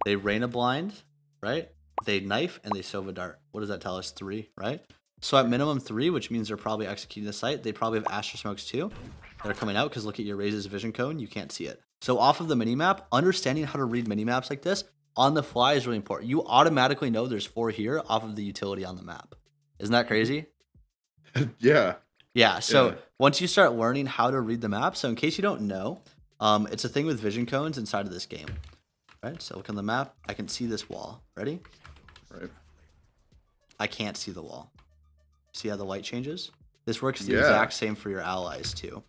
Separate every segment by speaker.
Speaker 1: They rain a blind, right? They knife and they Sova dart. What does that tell us? 3, right? So at minimum 3, which means they're probably executing the site. They probably have Astra Smokes too that are coming out because look at your Raze's vision cone. You can't see it. So off of the minimap, understanding how to read minimaps like this on the fly is really important. You automatically know there's 4 here off of the utility on the map. Isn't that crazy?
Speaker 2: Yeah.
Speaker 1: Yeah, so once you start learning how to read the map, so in case you don't know, it's a thing with vision cones inside of this game. Right, so look on the map. I can see this wall. Ready?
Speaker 2: Right.
Speaker 1: I can't see the wall. See how the light changes? This works the exact same for your allies too.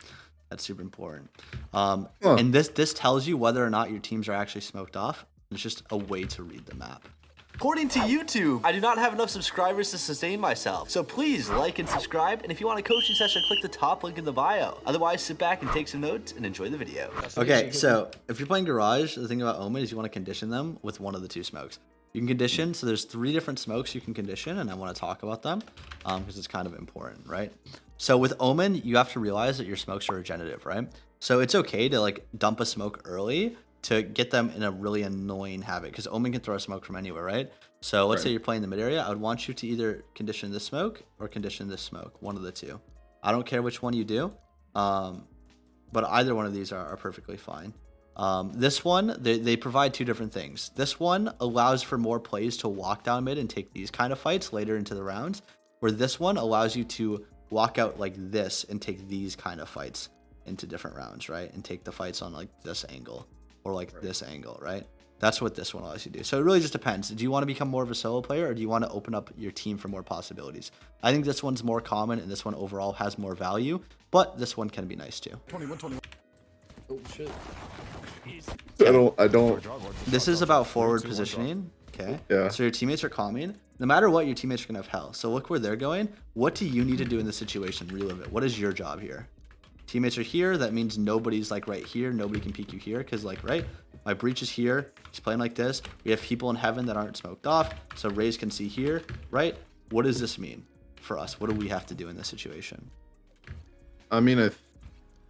Speaker 1: That's super important. And this tells you whether or not your teams are actually smoked off. It's just a way to read the map. According to YouTube, I do not have enough subscribers to sustain myself. So please like and subscribe. And if you want a coaching session, click the top link in the bio. Otherwise, sit back and take some notes and enjoy the video. Okay, so if you're playing Garage, the thing about Omen is you want to condition them with one of the 2 smokes. You can condition, so there's 3 different smokes you can condition, and I want to talk about them because it's kind of important, right? So with Omen, you have to realize that your smokes are regenerative, right? So it's okay to like dump a smoke early to get them in a really annoying habit because Omen can throw a smoke from anywhere, right? So let's say you're playing the mid area. I would want you to either condition this smoke or condition this smoke, one of the 2. I don't care which one you do, but either one of these are perfectly fine. This one, they provide 2 different things. This one allows for more plays to walk down mid and take these kind of fights later into the rounds, where this one allows you to walk out like this and take these kind of fights into different rounds, right? And take the fights on like this angle or like this angle, right? That's what this one allows you to do. So it really just depends. Do you want to become more of a solo player or do you want to open up your team for more possibilities? I think this one's more common and this one overall has more value, but this one can be nice too.
Speaker 3: 21. Oh shit.
Speaker 2: I don't.
Speaker 1: This is about forward positioning. Okay.
Speaker 2: Yeah.
Speaker 1: So your teammates are calming. No matter what, your teammates are gonna have hell. So look where they're going. What do you need to do in this situation? Relive it. What is your job here? Teammates are here. That means nobody's like right here. Nobody can peek you here because like right, my breach is here. He's playing like this. We have people in heaven that aren't smoked off. So Raze can see here, right? What does this mean for us? What do we have to do in this situation?
Speaker 2: I mean,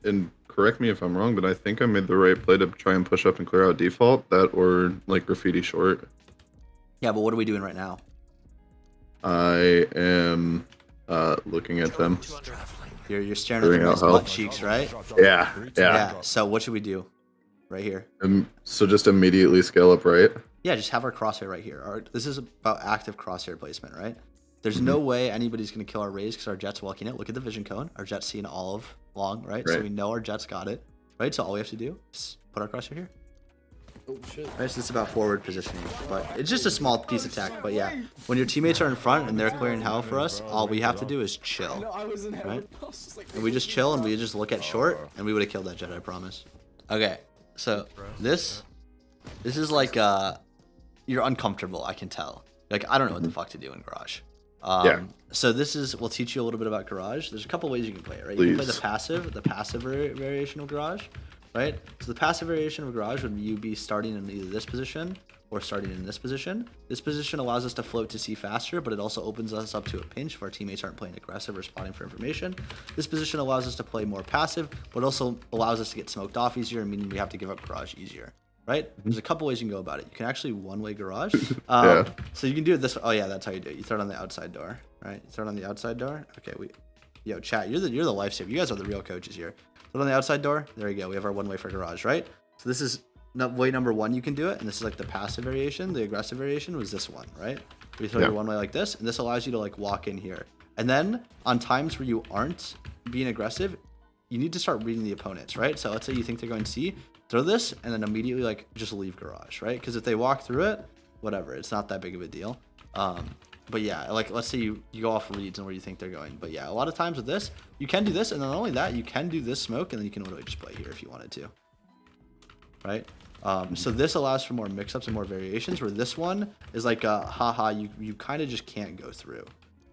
Speaker 2: and correct me if I'm wrong, but I think I made the right play to try and push up and clear out default, that or like graffiti short.
Speaker 1: Yeah, but what are we doing right now?
Speaker 2: I am looking at them.
Speaker 1: You're staring at their butt cheeks, right?
Speaker 2: Yeah.
Speaker 1: So what should we do right here?
Speaker 2: So just immediately scale up, right?
Speaker 1: Yeah, just have our crosshair right here. This is about active crosshair placement, right? There's no way anybody's going to kill our Raze because our Jet's walking it. Look at the vision cone. Our Jet's seeing all of long, right? So we know our Jet's got it, right? So all we have to do is put our crosshair here.
Speaker 3: Oh shit.
Speaker 1: Right, so it's about forward positioning, but it's just a small piece of tech. But yeah, when your teammates are in front and they're clearing hell for us, all we have to do is chill, right? And we just chill and we just look at short, and we would have killed that Jet, I promise. Okay, so this is like you're uncomfortable. I can tell. Like I don't know what the fuck to do in Garage. So we'll teach you a little bit about Garage. There's a couple ways you can play it, right? You can play the passive variation of Garage, right? So the passive variation of Garage would you be starting in either this position or starting in this position. This position allows us to float to C faster, but it also opens us up to a pinch if our teammates aren't playing aggressive or spotting for information. This position allows us to play more passive, but also allows us to get smoked off easier, meaning we have to give up Garage easier. Right? There's a couple ways you can go about it. You can actually one-way Garage. So you can do it this way. Oh yeah, that's how you do it. You throw it on the outside door, right? You throw it on the outside door. Okay, yo, chat, you're the lifesaver. You guys are the real coaches here. Throw it on the outside door. There you go. We have our one-way for Garage, right? So this is way number 1. You can do it, and this is like the passive variation. The aggressive variation was this one, right? We throw your one-way like this, and this allows you to like walk in here. And then on times where you aren't being aggressive, you need to start reading the opponents, right? So let's say you think they're going C. Throw this and then immediately like just leave Garage, right? Because if they walk through it, whatever, it's not that big of a deal. But yeah, like let's say you go off reads and where you think they're going. But yeah, a lot of times with this, you can do this, and not only that, you can do this smoke, and then you can literally just play here if you wanted to, right? So this allows for more mix-ups and more variations. Where this one is like haha, you kind of just can't go through,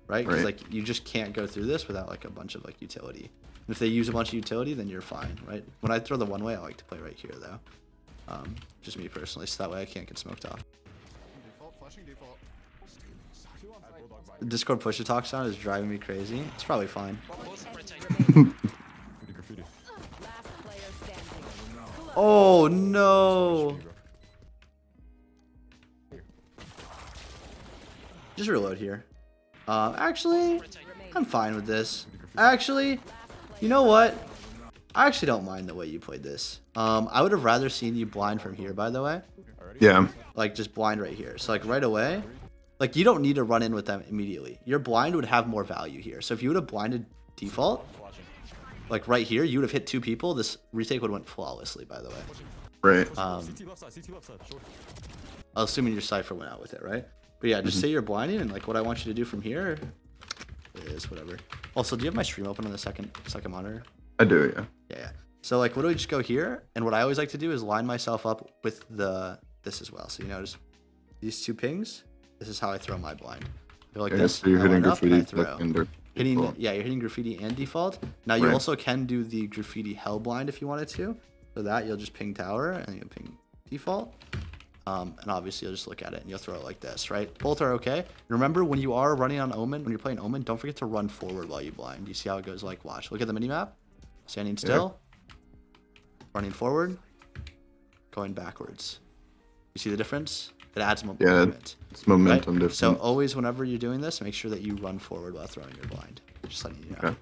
Speaker 1: right? Because like you just can't go through this without like a bunch of like utility. If they use a bunch of utility, then you're fine, right? When I throw the one way, I like to play right here, though. Just me personally, so that way I can't get smoked off. The Discord push-to-talk sound is driving me crazy. It's probably fine. Oh, no! Just reload here. Actually, I'm fine with this. Actually, you know what? I actually don't mind the way you played this. I would have rather seen you blind from here, by the way.
Speaker 2: Yeah.
Speaker 1: Like, just blind right here. So, like, right away, like, you don't need to run in with them immediately. Your blind would have more value here. So, if you would have blinded default, like, right here, you would have hit 2 people. This retake would have went flawlessly, by the way.
Speaker 2: Right.
Speaker 1: Assuming your Cypher went out with it, right? But yeah, just say you're blinding, and, like, what I want you to do from here is whatever. Also, do you have my stream open on the second monitor?
Speaker 2: I do, yeah.
Speaker 1: Yeah. So, like, what do we just go here? And what I always like to do is line myself up with this as well. So, you notice these 2 pings. This is how I throw my blind. I go like this.
Speaker 2: So you're
Speaker 1: I
Speaker 2: hitting
Speaker 1: line up and I
Speaker 2: graffiti
Speaker 1: throw.
Speaker 2: second or
Speaker 1: Hitting,
Speaker 2: default.
Speaker 1: yeah, you're hitting graffiti and default. Now, you
Speaker 2: Right.
Speaker 1: also can do the graffiti hell blind if you wanted to. For that, you'll just ping tower and you'll ping default. And obviously, you'll just look at it and you'll throw it like this, right? Both are okay. Remember, when you are running on Omen, when you're playing Omen, don't forget to run forward while you blind. You see how it goes? Like, watch. Look at the minimap. Standing still. Running forward. Going backwards. You see the difference? It adds movement.
Speaker 2: It's momentum
Speaker 1: right?
Speaker 2: difference.
Speaker 1: So always, whenever you're doing this, make sure that you run forward while throwing your blind. Just letting you know.
Speaker 2: Okay.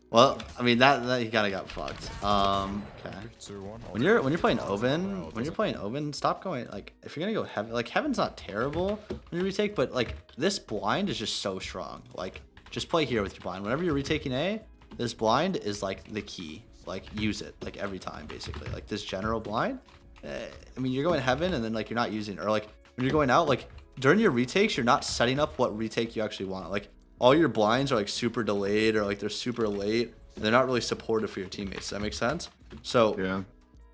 Speaker 1: Well, I mean that he kind of got fucked. Okay. When you're playing Oven, stop going like if you're gonna go heaven. Like heaven's not terrible when you retake, but like this blind is just so strong. Like just play here with your blind. Whenever you're retaking A, this blind is like the key. Like use it like every time basically. Like this general blind. I mean you're going heaven and then like you're not using it. Or like when you're going out like during your retakes you're not setting up what retake you actually want. Like all your blinds are like super delayed or like they're super late. They're not really supportive for your teammates. Does that make sense? So
Speaker 2: Yeah.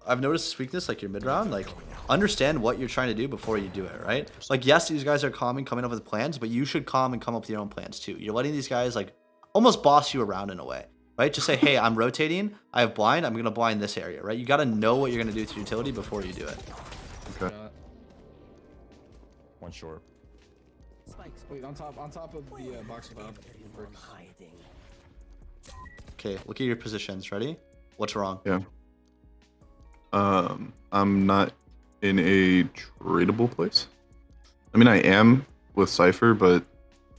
Speaker 1: I've noticed this weakness like your mid round. Like understand what you're trying to do before you do it, right? Like yes, these guys are coming up with plans, but you should calm and come up with your own plans too. You're letting these guys like almost boss you around in a way, right? Just say, hey, I'm rotating. I have blind. I'm gonna blind this area, right? You got to know what you're gonna do with your utility before you do it.
Speaker 2: Okay.
Speaker 4: One short.
Speaker 3: Wait, on top of the box above.
Speaker 1: Okay, look at your positions. Ready? What's wrong?
Speaker 2: Yeah. I'm not in a tradable place. I mean, I am with Cypher, but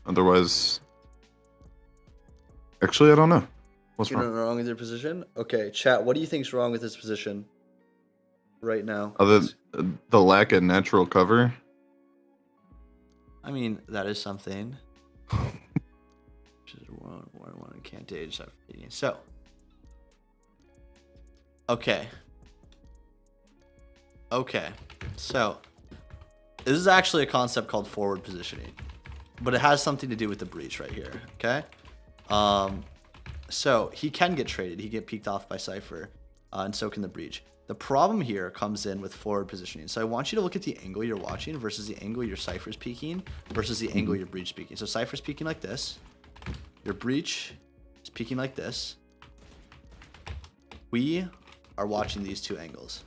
Speaker 2: otherwise, actually, I don't know. What's
Speaker 1: You're
Speaker 2: wrong?
Speaker 1: not wrong with your position? Okay, chat. What do you think's wrong with this position right now?
Speaker 2: Other the lack of natural cover.
Speaker 1: I mean, that is something. Which is one can't age. So, okay. So, this is actually a concept called forward positioning, but it has something to do with the breach right here. Okay. So he can get traded. He can get peeked off by Cypher, and so can the breach. The problem here comes in with forward positioning. So I want you to look at the angle you're watching versus the angle your Cypher's peeking versus the angle your breach peeking. So Cypher's peeking like this. Your breach is peeking like this. We are watching these 2 angles.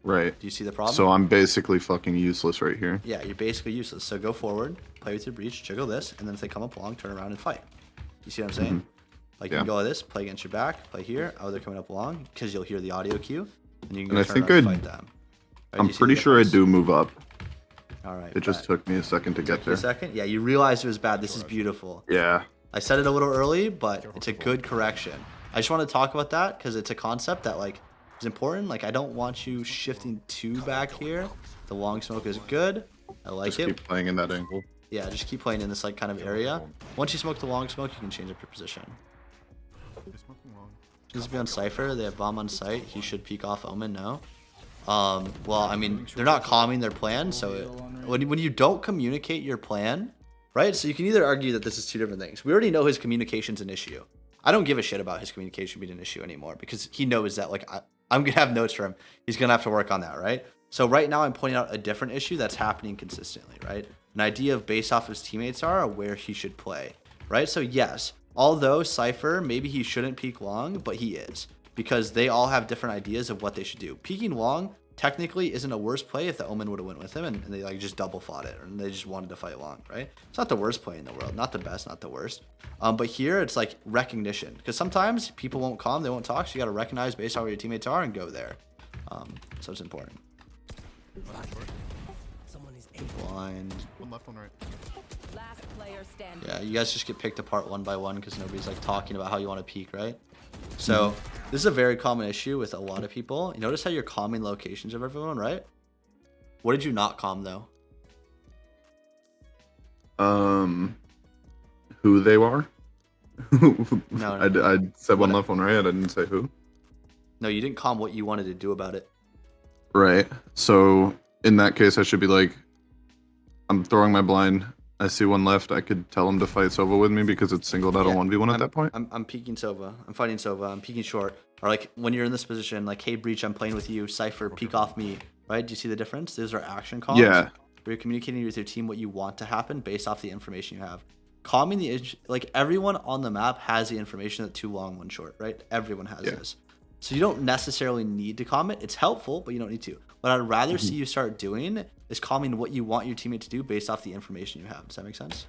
Speaker 2: Right.
Speaker 1: Do you see the problem?
Speaker 2: So I'm basically fucking useless right here.
Speaker 1: Yeah, you're basically useless. So go forward, play with your breach, jiggle this, and then if they come up long, turn around and fight. You see what I'm saying? Like you can go like this, play against your back, play here. Oh, they're coming up long because you'll hear the audio cue, and you can go turn around and fight them. Right,
Speaker 2: I'm pretty sure I do move up.
Speaker 1: All right.
Speaker 2: It just took me a second to get there.
Speaker 1: A second? Yeah, you realized it was bad. This is beautiful.
Speaker 2: Yeah.
Speaker 1: I said it a little early, but it's a good correction. I just want to talk about that because it's a concept that like is important. Like I don't want you shifting too back here. The long smoke is good. I like
Speaker 2: Just
Speaker 1: it.
Speaker 2: keep playing in that angle.
Speaker 1: Yeah, just keep playing in this like kind of area. Once you smoke the long smoke, you can change up your position. Needs to be on Cypher. They have bomb on site. He should peek off Omen now. Well, I mean, they're not calming their plan, so when you don't communicate your plan, right? So you can either argue that this is 2 different things. We already know his communication's an issue. I don't give a shit about his communication being an issue anymore because he knows that like I'm gonna have notes for him. He's gonna have to work on that, right? So right now I'm pointing out a different issue that's happening consistently, right? An idea of based off his teammates are where he should play, right? So yes, although Cypher, maybe he shouldn't peek long, but he is because they all have different ideas of what they should do. Peeking long technically isn't a worse play if the Omen would have went with him and they like just double fought it, and they just wanted to fight long, right? It's not the worst play in the world, not the best, not the worst. But here it's like recognition, because sometimes people won't calm, they won't talk, so you got to recognize based on where your teammates are and go there. So it's important. Blind.
Speaker 4: One left, one right.
Speaker 5: Last player standing.
Speaker 1: Yeah, you guys just get picked apart one by one because nobody's like talking about how you want to peek, right? So this is a very common issue with a lot of people. You notice how you're calming locations of everyone, right? What did you not calm though?
Speaker 2: Who they are?
Speaker 1: No,
Speaker 2: I said one left, one right. I didn't say who.
Speaker 1: No, you didn't calm what you wanted to do about it.
Speaker 2: Right. So in that case, I should be like, I'm throwing my blind. I see one left. I could tell him to fight Sova with me because it's singled out a 1v1 at that point.
Speaker 1: I'm peeking Sova. I'm fighting Sova. I'm peeking short. Or like when you're in this position, like, hey, Breach, I'm playing with you. Cypher, peek off me. Right? Do you see the difference? Those are action calls.
Speaker 2: Yeah.
Speaker 1: Where you're communicating with your team what you want to happen based off the information you have. Calming like everyone on the map has the information that 2 long, 1 short, right? Everyone has this. So you don't necessarily need to calm it. It's helpful, but you don't need to. What I'd rather see you start doing is calming what you want your teammate to do based off the information you have. Does that make sense?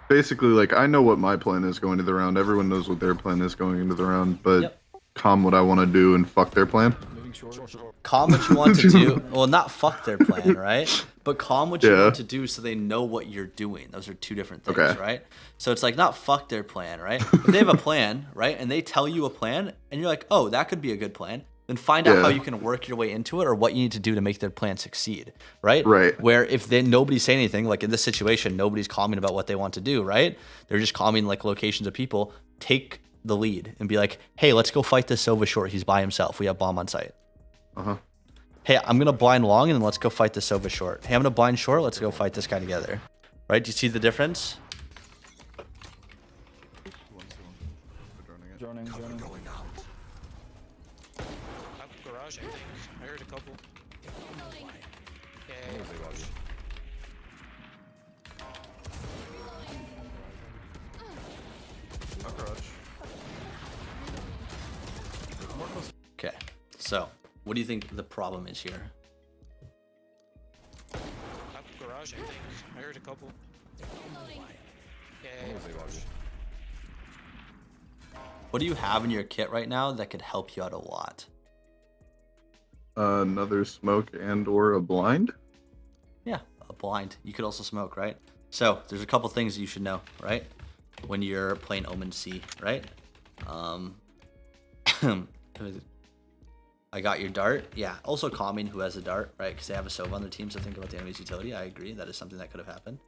Speaker 2: Basically, like, I know what my plan is going into the round. Everyone knows what their plan is going into the round, but calm what I want to do and fuck their plan.
Speaker 3: Moving short.
Speaker 1: Calm what you want to do. Well, not fuck their plan, right? But calm what you want to do so they know what you're doing. Those are 2 different things, right? So it's like not fuck their plan, right? If they have a plan, right, and they tell you a plan, and you're like, oh, that could be a good plan, then find out how you can work your way into it or what you need to do to make their plan succeed, right?
Speaker 2: Right.
Speaker 1: Where if then nobody's saying anything, like in this situation, nobody's calming about what they want to do, right? They're just calming like locations of people. Take the lead and be like, hey, let's go fight this Sova short. He's by himself. We have bomb on site. Hey, I'm going to blind long and then let's go fight this Sova short. Hey, I'm going to blind short. Let's go fight this guy together. Right? Do you see the difference?
Speaker 3: Droning.
Speaker 6: Garage, I think. I heard a couple. Yeah.
Speaker 1: Okay. So, what do you think the problem is here?
Speaker 6: Garage, I think. I heard a couple. Yeah.
Speaker 1: What do you have in your kit right now that could help you out a lot?
Speaker 2: Another smoke and or a blind.
Speaker 1: Yeah, a blind. You could also smoke, right? So there's a couple things you should know, right? When you're playing Omen C, right? I got your dart. Yeah, also calming who has a dart, right? Because they have a Sova on their team, so think about the enemy's utility. I agree. That is something that could have happened.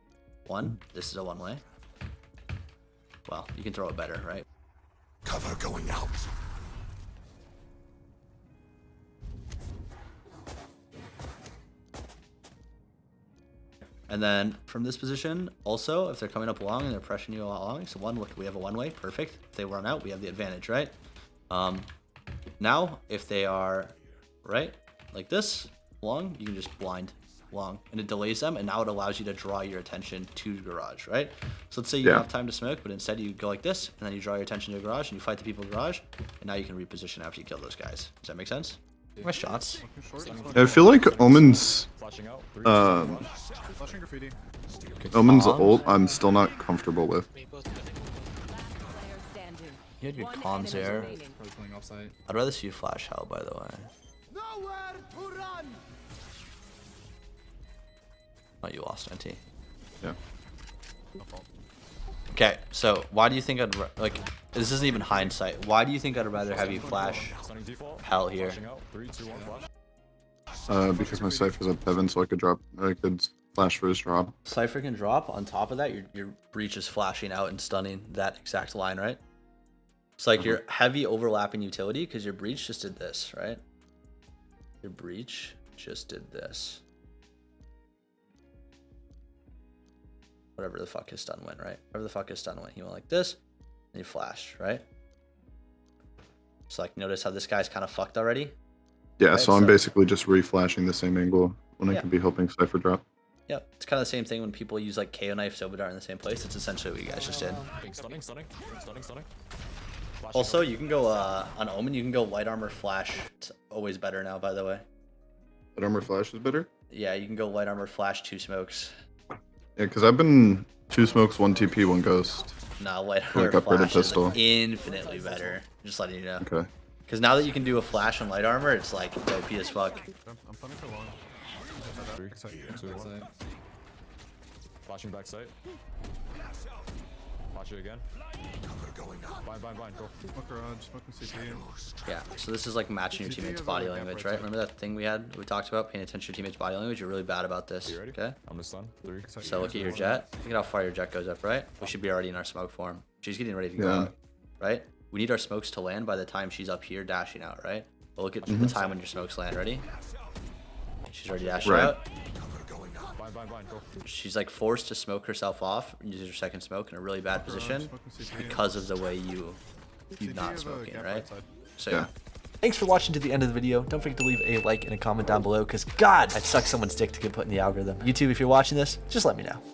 Speaker 1: This is a one-way. Well, you can throw it better, right?
Speaker 4: Cover going out.
Speaker 1: And then from this position, also, if they're coming up long and they're pressuring you along, so look, we have a one-way, perfect. If they run out, we have the advantage, right? Now, if they are, right, like this, long, you can just blind long, and it delays them, and now it allows you to draw your attention to garage, right? So let's say you don't have time to smoke, but instead you go like this, and then you draw your attention to garage, and you fight the people in garage, and now you can reposition after you kill those guys. Does that make sense? My shots.
Speaker 2: I feel like Omen's
Speaker 4: Flashing graffiti.
Speaker 2: Omen's ult I'm still not comfortable with.
Speaker 1: You had good comms there.
Speaker 3: Probably playing offside.
Speaker 1: I'd rather see you flash hell, by the way.
Speaker 4: Nowhere to run.
Speaker 1: Oh, you lost NT.
Speaker 2: Yeah.
Speaker 1: Okay, so why do you think I'd like? This isn't even hindsight. Why do you think I'd rather have you flash hell here?
Speaker 2: Because my Cypher's up heaven, so I could flash for his drop.
Speaker 1: Cypher can drop. On top of that, your breach is flashing out and stunning that exact line, right? It's like your heavy overlapping utility because your breach just did this, right? Your breach just did this. Whatever the fuck his stun went, right? Whatever the fuck his stun went. He went like this, and he flashed, right? So like, notice how this guy's kind of fucked already?
Speaker 2: Yeah,
Speaker 1: Right,
Speaker 2: so I'm basically just reflashing the same angle when I could be helping Cypher drop.
Speaker 1: Yeah, it's kind of the same thing when people use like KO knife, Sobadar in the same place. It's essentially what you guys just did.
Speaker 7: Stunning.
Speaker 1: Also, you can go on Omen. You can go light armor flash. It's always better now, by the way.
Speaker 2: That armor flash is better.
Speaker 1: Yeah, you can go light armor flash 2 smokes.
Speaker 2: Yeah, because I've been 2 smokes, 1 TP, 1 ghost.
Speaker 1: Nah, light
Speaker 2: Like
Speaker 1: armor
Speaker 2: upgraded
Speaker 1: flash is
Speaker 2: pistol.
Speaker 1: infinitely better. Just letting you know.
Speaker 2: Okay.
Speaker 1: Because now that you can do a flash on light armor, it's like OP as fuck.
Speaker 4: I'm planning for long. 3, 2, 1. Flashing back sight. Flash it again. Blind, go.
Speaker 2: Smoke garage, smoking CP.
Speaker 1: Yeah, so this is like matching your teammates' body language, right? Remember that thing we talked about, paying attention to your teammates' body language? You're really bad about this,
Speaker 4: You ready?
Speaker 1: okay?
Speaker 4: I'm just done. 3.
Speaker 1: So look at your jet. Look at how far your jet goes up, right? We should be already in our smoke form. She's getting ready to go
Speaker 2: Yeah.
Speaker 1: out, right? We need our smokes to land by the time she's up here dashing out, right? But look at the time when your smokes land. Ready? She's already dashing
Speaker 2: Right.
Speaker 1: out.
Speaker 4: Blind, go.
Speaker 1: She's like forced to smoke herself off and use her second smoke in a really bad position because of the way you not smoking, right? So
Speaker 2: Yeah.
Speaker 7: Thanks for watching to the end of the video. Don't forget to leave a like and a comment down below, because God, I'd suck someone's dick to get put in the algorithm. YouTube, if you're watching this, just let me know.